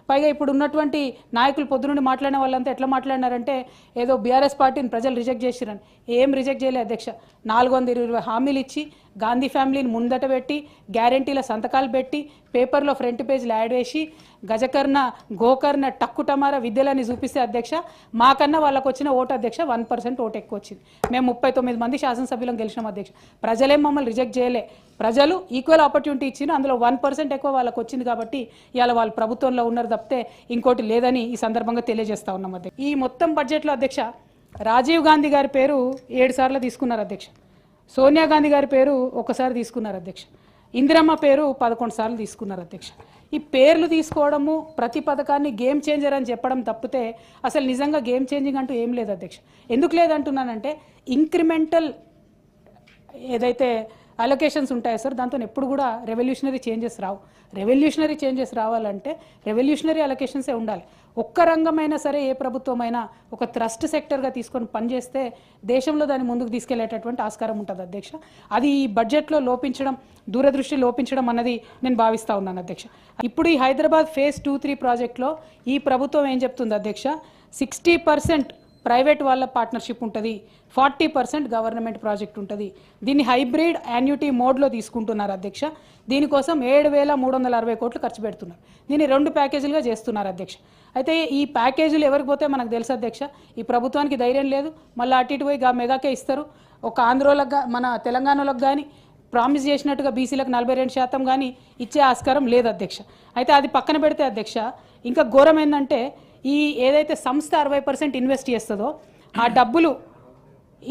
పైగా ఇప్పుడు ఉన్నటువంటి నాయకులు పొద్దునుండి మాట్లాడిన వాళ్ళంతా ఎట్లా మాట్లాడినారంటే ఏదో బీఆర్ఎస్ పార్టీని ప్రజలు రిజెక్ట్ చేసిరని. ఏం రిజెక్ట్ చేయలేదు అధ్యక్ష. 420 హామీలు ఇచ్చి గాంధీ ఫ్యామిలీని ముందట పెట్టి గ్యారంటీల సంతకాలు పెట్టి పేపర్లో ఫ్రంట్ పేజ్లో యాడ్ వేసి గజకర్ణ గోకర్ణ టక్కుటమార విద్యలని చూపిస్తే అధ్యక్ష మాకన్నా వాళ్ళకు వచ్చిన ఓటు అధ్యక్ష 1% ఓటు ఎక్కువ వచ్చింది. మేము 39 మంది శాసనసభ్యులను గెలిచినాం అధ్యక్ష. ప్రజలేం మమ్మల్ని రిజెక్ట్ చేయలే. ప్రజలు ఈక్వల్ ఆపర్చునిటీ ఇచ్చిన అందులో 1% ఎక్కువ వాళ్ళకు వచ్చింది కాబట్టి ఇవాళ వాళ్ళు ప్రభుత్వంలో ఉన్నారు తప్పితే ఇంకోటి లేదని ఈ సందర్భంగా తెలియజేస్తా ఉన్నాం అధ్యక్ష. ఈ మొత్తం బడ్జెట్లో అధ్యక్ష రాజీవ్ గాంధీ గారి పేరు 7 సార్లు తీసుకున్నారు అధ్యక్ష. సోనియా గాంధీ గారి పేరు ఒకసారి తీసుకున్నారు అధ్యక్ష. ఇందిరమ్మ పేరు 11 సార్లు తీసుకున్నారు అధ్యక్ష. ఈ పేర్లు తీసుకోవడము ప్రతి పథకాన్ని గేమ్ చేంజర్ అని చెప్పడం తప్పితే అసలు నిజంగా గేమ్ చేంజింగ్ అంటూ ఏం లేదు అధ్యక్ష. ఎందుకు లేదంటున్నానంటే ఇంక్రిమెంటల్ ఏదైతే అలొకేషన్స్ ఉంటాయో సార్ దాంతో ఎప్పుడు కూడా రెవల్యూషనరీ చేంజెస్ రావు. రెవల్యూషనరీ చేంజెస్ రావాలంటే రెవల్యూషనరీ అలొకేషన్సే ఉండాలి. ఒక్క రంగమైనా సరే ఏ ప్రభుత్వమైనా ఒక ట్రస్ట్ సెక్టర్గా తీసుకొని పనిచేస్తే దేశంలో దాన్ని ముందుకు తీసుకెళ్లేటటువంటి ఆస్కారం ఉంటుంది అధ్యక్ష. అది ఈ బడ్జెట్లో లోపించడం దూరదృష్టి లోపించడం అన్నది నేను భావిస్తూ ఉన్నాను అధ్యక్ష. ఇప్పుడు ఈ హైదరాబాద్ ఫేజ్ 2-3 ప్రాజెక్ట్లో ఈ ప్రభుత్వం ఏం చెప్తుంది అధ్యక్ష, 60% ప్రైవేట్ వాళ్ళ పార్ట్నర్షిప్ ఉంటుంది, 40% గవర్నమెంట్ ప్రాజెక్ట్ ఉంటుంది. దీన్ని హైబ్రిడ్ యాన్యుటీ మోడ్లో తీసుకుంటున్నారు అధ్యక్ష. దీనికోసం 7,360 కోట్లు ఖర్చు పెడుతున్నారు. దీన్ని 2 ప్యాకేజీలుగా చేస్తున్నారు అధ్యక్ష. అయితే ఈ ప్యాకేజీలు ఎవరికి పోతే మనకు తెలుసు అధ్యక్ష. ఈ ప్రభుత్వానికి ధైర్యం లేదు, మళ్ళీ అటు ఇటు పోయి మెగాకే ఇస్తారు. ఒక ఆంధ్రోలకు మన తెలంగాణలోకి కానీ ప్రామిస్ చేసినట్టుగా బీసీలకు 42% కానీ ఇచ్చే ఆస్కారం లేదు అధ్యక్ష. అయితే అది పక్కన పెడితే అధ్యక్ష ఇంకా ఘోరం ఏంటంటే ఈ ఏదైతే సంస్థ 60% ఇన్వెస్ట్ చేస్తుందో ఆ డబ్బులు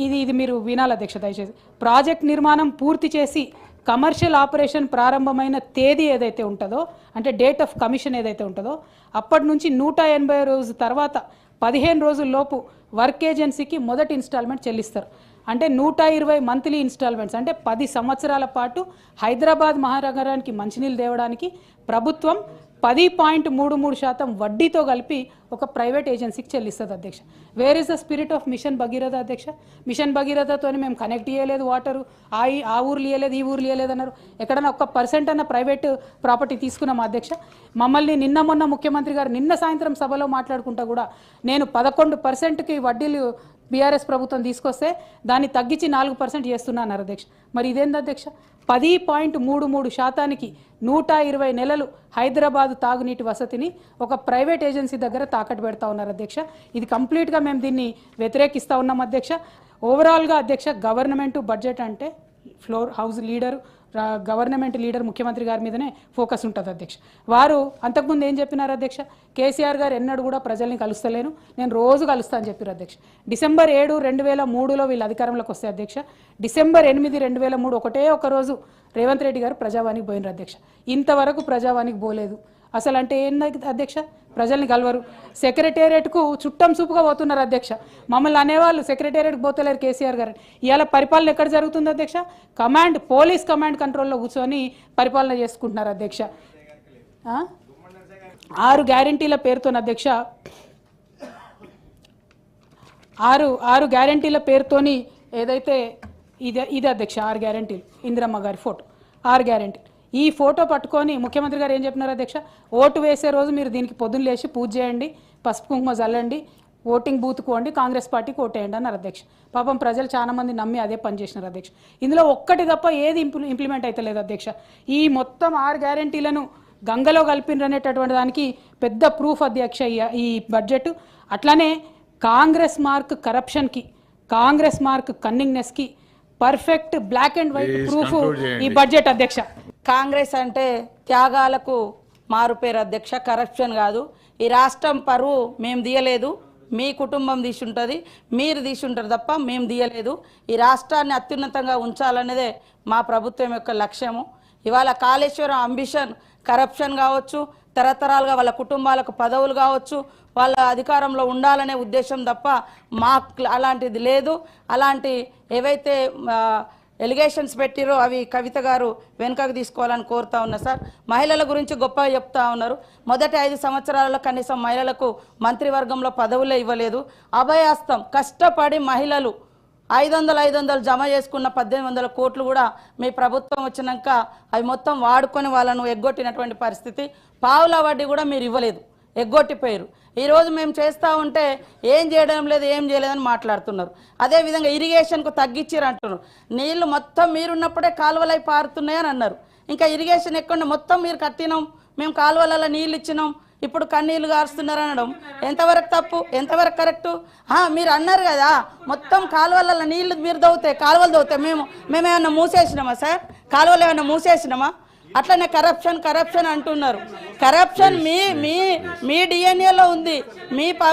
ఇది మీరు వినాలి అధ్యక్ష దయచేసి. ప్రాజెక్ట్ నిర్మాణం పూర్తి చేసి కమర్షియల్ ఆపరేషన్ ప్రారంభమైన తేదీ ఏదైతే ఉంటుందో అంటే డేట్ ఆఫ్ కమిషన్ ఏదైతే ఉంటుందో అప్పటి నుంచి 180 రోజుల తర్వాత 15 రోజుల్లోపు వర్క్ ఏజెన్సీకి మొదటి ఇన్స్టాల్మెంట్ చెల్లిస్తారు. అంటే 120 మంత్లీ ఇన్స్టాల్మెంట్స్ అంటే 10 సంవత్సరాల పాటు హైదరాబాద్ మహానగరానికి మంచినీళ్ళు తేవడానికి ప్రభుత్వం 10.33% వడ్డీతో కలిపి ఒక ప్రైవేట్ ఏజెన్సీకి చెల్లిస్తుంది అధ్యక్ష. Where is the spirit of mission Bhagiratha అధ్యక్ష? మిషన్ భగీరథతో మేము కనెక్ట్ చేయలేదు వాటరు, ఆ ఊర్లు ఇవ్వలేదు ఈ ఊర్లు ఇవ్వలేదు అన్నారు. ఎక్కడన్నా 1% అన్న ప్రైవేట్ ప్రాపర్టీ తీసుకున్నాం అధ్యక్ష. మమ్మల్ని మొన్న ముఖ్యమంత్రి గారు నిన్న సాయంత్రం సభలో మాట్లాడుకుంటా కూడా నేను 11%కి వడ్డీలు బీఆర్ఎస్ ప్రభుత్వం తీసుకొస్తే దాన్ని తగ్గించి 4% చేస్తున్నారు అధ్యక్ష. మరి ఇదేంది అధ్యక్ష? 10.33%కి 120 నెలలు హైదరాబాద్ తాగునీటి వసతిని ఒక ప్రైవేట్ ఏజెన్సీ దగ్గర తాకట్టు పెడతా ఉన్నారు అధ్యక్ష. ఇది కంప్లీట్గా మేము దీన్ని వ్యతిరేకిస్తూ ఉన్నాం అధ్యక్ష. ఓవరాల్గా అధ్యక్ష గవర్నమెంట్ బడ్జెట్ అంటే floor house leader government leader ముఖ్యమంత్రి గారి మీదనే ఫోకస్ ఉంటుంది అధ్యక్ష. వారు అంతకుముందు ఏం చెప్పినారు అధ్యక్ష, కేసీఆర్ గారు ఎన్నడూ కూడా ప్రజల్ని కలుస్తలేను, నేను రోజు కలుస్తా అని చెప్పారు అధ్యక్ష. డిసెంబర్ 7, 2003లో వీళ్ళు అధికారంలోకి వస్తే అధ్యక్ష డిసెంబర్ 8, 2003 ఒకటే ఒక రోజు రేవంత్ రెడ్డి గారు ప్రజావానికి పోయినారు అధ్యక్ష. ఇంతవరకు ప్రజావానికి పోలేదు. అసలు అంటే ఏంది అధ్యక్ష? ప్రజల్ని కలవరు. సెక్రటేరియట్కు చుట్టం చూపుగా పోతున్నారు అధ్యక్ష. మమ్మల్ని అనేవాళ్ళు సెక్రటేరియట్కి పోతలేరు కేసీఆర్ గారు. ఇవాళ పరిపాలన ఎక్కడ జరుగుతుంది అధ్యక్ష? పోలీస్ కమాండ్ కంట్రోల్లో కూర్చొని పరిపాలన చేసుకుంటున్నారు అధ్యక్ష. 6 గ్యారంటీల పేరుతో అధ్యక్ష 6 గ్యారంటీల పేరుతోని ఏదైతే ఇది అధ్యక్ష 6 గ్యారంటీలు ఇందిరమ్మ గారి ఫోటో 6 గ్యారంటీలు. ఈ ఫోటో పట్టుకొని ముఖ్యమంత్రి గారు ఏం చెప్పినారు అధ్యక్ష, ఓటు వేసే రోజు మీరు దీనికి పొద్దున్న లేచి పూజ చేయండి, పసుపు కుంకుమ చల్లండి, ఓటింగ్ బూత్కు వండి కాంగ్రెస్ పార్టీకి ఓటేయండి అన్నారు అధ్యక్ష. పాపం ప్రజలు చాలా మంది నమ్మి అదే పని చేసినారు అధ్యక్ష. ఇందులో ఒక్కటి తప్ప ఏది ఇంప్లిమెంట్ అయితే లేదు అధ్యక్ష. ఈ మొత్తం 6 గ్యారంటీలను గంగలో కలిపినరు అనేటటువంటి దానికి పెద్ద ప్రూఫ్ అధ్యక్ష ఈ బడ్జెట్. అట్లానే కాంగ్రెస్ మార్క్ కరప్షన్కి, కాంగ్రెస్ మార్క్ కన్నింగ్నెస్కి perfect black and white proof ఈ బడ్జెట్ అధ్యక్ష. కాంగ్రెస్ అంటే త్యాగాలకు మారుపేరు అధ్యక్ష, కరప్షన్ కాదు. ఈ రాష్ట్రం పరువు మేము తీయలేదు, మీ కుటుంబం తీసుంటుంది, మీరు తీసుంటారు తప్ప మేము తీయలేదు. ఈ రాష్ట్రాన్ని అత్యున్నతంగా ఉంచాలనేదే మా ప్రభుత్వం యొక్క లక్ష్యము. ఇవాళ కాళేశ్వరం అంబిషన్ కరప్షన్ కావచ్చు, తరతరాలుగా వాళ్ళ కుటుంబాలకు పదవులు కావచ్చు, వాళ్ళ అధికారంలో ఉండాలనే ఉద్దేశం తప్ప మాకు అలాంటిది లేదు. అలాంటి ఏవైతే ఎలిగేషన్స్ పెట్టిరో అవి కవిత గారు వెనుకకు తీసుకోవాలని కోరుతా ఉన్నా సార్. మహిళల గురించి గొప్పగా చెప్తా ఉన్నారు. మొదటి 5 సంవత్సరాలలో కనీసం మహిళలకు మంత్రివర్గంలో పదవులే ఇవ్వలేదు. అభయాస్తం కష్టపడి మహిళలు 500 జమ చేసుకున్న 1800 కోట్లు కూడా మీ ప్రభుత్వం వచ్చినాక అవి మొత్తం వాడుకొని వాళ్ళను ఎగ్గొట్టినటువంటి పరిస్థితి. పావుల వడ్డీ కూడా మీరు ఇవ్వలేదు. ఎగ్గొట్టిపోయారు. ఈరోజు మేము చేస్తూ ఉంటే ఏం చేయడం లేదు, ఏం చేయలేదని మాట్లాడుతున్నారు. అదేవిధంగా ఇరిగేషన్కు తగ్గించారు అంటున్నారు. నీళ్లు మొత్తం మీరున్నప్పుడే కాలువలై పారుతున్నాయని అన్నారు. ఇంకా ఇరిగేషన్ ఎక్కడ మొత్తం మీరు కట్టినాం, మేము కాలువలలో నీళ్ళు ఇచ్చినాం, ఇప్పుడు కన్నీళ్లు గారుస్తున్నారు అనడం ఎంతవరకు తప్పు, ఎంతవరకు కరెక్టు? మీరు అన్నారు కదా మొత్తం కాలువలలో నీళ్లు మీరు దవ్వుతాయి, కాలువలు దవ్వుతాయి, మేమేమన్నా మూసేసినామా సార్? కాలువలు ఏమన్నా మూసేసినామా? అట్లనే కరప్షన్ అంటున్నారు. కరప్షన్ మీ డిఎన్ఏలో ఉంది,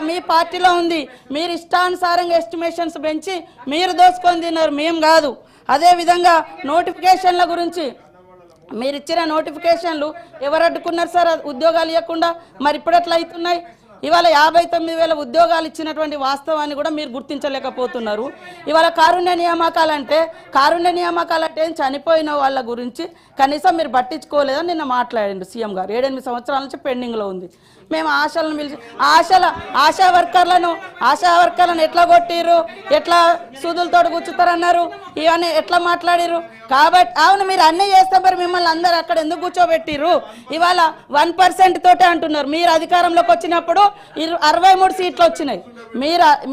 మీ పార్టీలో ఉంది. మీరు ఇష్టానుసారంగా ఎస్టిమేషన్స్ పెంచి మీరు దోసుకొని తిన్నారు, మేము కాదు. అదేవిధంగా నోటిఫికేషన్ల గురించి మీరు ఇచ్చిన నోటిఫికేషన్లు ఎవరు అడ్డుకున్నారు సార్ ఉద్యోగాలు ఇవ్వకుండా? మరి ఇప్పుడు ఎట్లా అవుతున్నాయి? ఇవాళ 59,000 ఉద్యోగాలు ఇచ్చినటువంటి వాస్తవాన్ని కూడా మీరు గుర్తించలేకపోతున్నారు. ఇవాళ కారుణ్య నియామకాలు అంటే చనిపోయిన వాళ్ళ గురించి కనీసం మీరు పట్టించుకోలేదని నిన్న మాట్లాడిండు సీఎం గారు. 7-8 సంవత్సరాల నుంచి పెండింగ్లో ఉంది. మేము ఆశలను పిలిచి ఆశా వర్కర్లను ఎట్లా కొట్టిర్రు, ఎట్లా సూదులతో కూర్చుతారన్నారు, ఇవన్నీ ఎట్లా మాట్లాడిరు? కాబట్టి అవును మీరు అన్నీ చేస్తే మరి మిమ్మల్ని అందరు అక్కడ ఎందుకు కూర్చోబెట్టిర్రు? ఇవాళ 1% తోటే అంటున్నారు. మీరు అధికారంలోకి వచ్చినప్పుడు 63 సీట్లు వచ్చినాయి.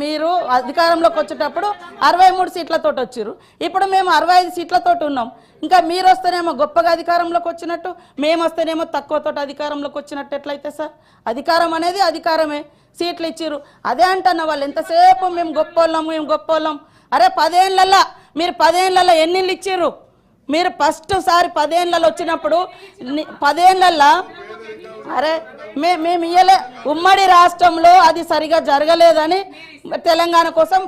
మీరు అధికారంలోకి వచ్చేటప్పుడు 63 సీట్లతో వచ్చారు. ఇప్పుడు మేము 65 సీట్లతో ఉన్నాం. ఇంకా మీరు వస్తేనేమో గొప్పగా అధికారంలోకి వచ్చినట్టు, మేము వస్తేనేమో తక్కువతో అధికారంలోకి వచ్చినట్టు ఎట్లయితే సార్? అధికారం అనేది అధికారమే. సీట్లు ఇచ్చిర్రు అదే అంటున్న వాళ్ళు ఎంతసేపు మేము గొప్పోళ్ళం. అరే 10 ఏళ్ళల్లో మీరు 10 ఏళ్ళల్లో ఎన్నిళ్ళు ఇచ్చిర్రు? మీరు ఫస్ట్ సారి 10 ఏళ్ళలో వచ్చినప్పుడు 10 ఏళ్ళల్లో అరే మేము ఇయ్యలే. ఉమ్మడి రాష్ట్రంలో అది సరిగా జరగలేదని తెలంగాణ కోసం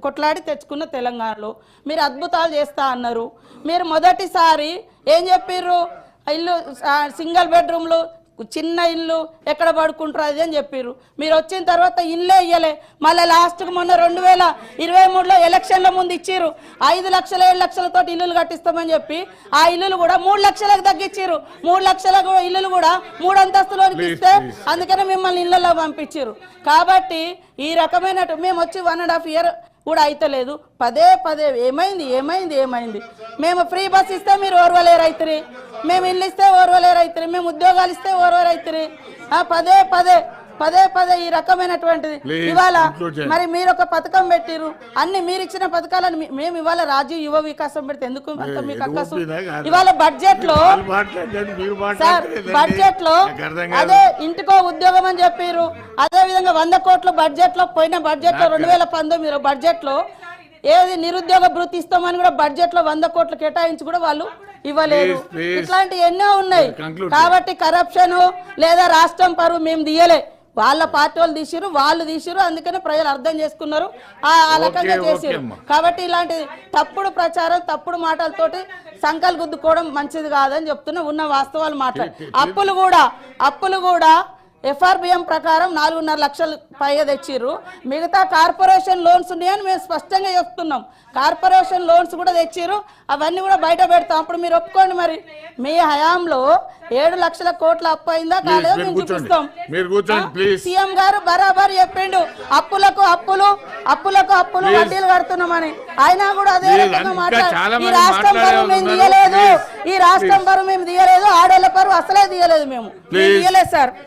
కొట్లాడి తెచ్చుకున్న తెలంగాణలో మీరు అద్భుతాలు చేస్తా అన్నారు. మీరు మొదటిసారి ఏం చెప్పిర్రు? ఇల్లు సింగిల్ బెడ్రూమ్లు, చిన్న ఇల్లు ఎక్కడ పడుకుంటారు అది అని చెప్పిర్రు. మీరు వచ్చిన తర్వాత ఇల్లే ఇయ్యలే. మళ్ళీ లాస్ట్కి మొన్న 2023లో ఎలక్షన్ల ముందు ఇచ్చిర్రు 5 లక్షలు 7 లక్షలతో ఇల్లులు కట్టిస్తామని చెప్పి ఆ ఇల్లులు కూడా 3 లక్షలకు తగ్గించారు. 3 లక్షల ఇల్లులు కూడా 3 అంతస్తులోనికి ఇస్తే అందుకనే మిమ్మల్ని ఇళ్లలో పంపించారు. కాబట్టి ఈ రకమైన మేము వచ్చి 1.5 ఇయర్ కూడా అయితలేదు. పదే ఏమైంది? మేము ఫ్రీ బస్ ఇస్తే మీరు ఓర్వలేరైతురి, మేము ఇల్లు ఇస్తే ఓర్వలేరైతురి, మేము ఉద్యోగాలు ఇస్తే ఓర్వలేరైతురి. పదే ఈ రకమైనటువంటిది. ఇవాళ మరి మీరు ఒక పథకం పెట్టిరు, అన్ని మీరు ఇచ్చిన పథకాలను మేము ఇవాళ రాజీవ్ యువ వికాసం పెడితే ఎందుకు అంత మీకు అక్కసు? ఇవాళ బడ్జెట్ లో అదే ఇంటికో ఉద్యోగం అని చెప్పారు. అదే విధంగా 100 కోట్లు బడ్జెట్ లో పోయిన బడ్జెట్ లో 2019 బడ్జెట్ లో ఏది నిరుద్యోగ భృతి ఇస్తామని కూడా బడ్జెట్ లో 100 కోట్లు కేటాయించి కూడా వాళ్ళు ఇవ్వలేదు. ఇట్లాంటి ఎన్నో ఉన్నాయి. కాబట్టి కరప్షన్ లేదా రాష్ట్రం పరువు మేము తీయలే, వాళ్ళ పార్టీ వాళ్ళు తీసిరు. అందుకనే ప్రజలు అర్థం చేసుకున్నారు, ఆ రకంగా చేసారు. కాబట్టి ఇలాంటి తప్పుడు ప్రచారం, తప్పుడు మాటలతోటి సంకల్ గుద్దుకోవడం మంచిది కాదని చెప్తున్నా. ఉన్న వాస్తవాలు మాట్లాడి అప్పులు కూడా FRBM ప్రకారం 4.5 లక్షలు పైగా తెచ్చిర్రు. మిగతా కార్పొరేషన్ లోన్స్ ఉన్నాయని మేము స్పష్టంగా చెప్తున్నాం. కార్పొరేషన్ లోన్స్ కూడా తెచ్చిర్రు, అవన్నీ కూడా బయట పెడతాం. అప్పుడు మీరు ఒప్పుకోండి. మరి మీ హయాంలో 7 లక్షల కోట్ల అప్పు అయిందా కాలేదో మేము చూపిస్తాం. సీఎం గారు బరాబర్ చెప్పిండు అప్పులకు అప్పులు వడ్డీలు కడుతున్నామని. అయినా కూడా అదే రకంగా మాట్లాడు. ఈ రాష్ట్రం పరువు మేము తీయలేదు, ఆడోళ్ళ పరువు అసలే తీయలేదు, మేము తీయలేదు సార్.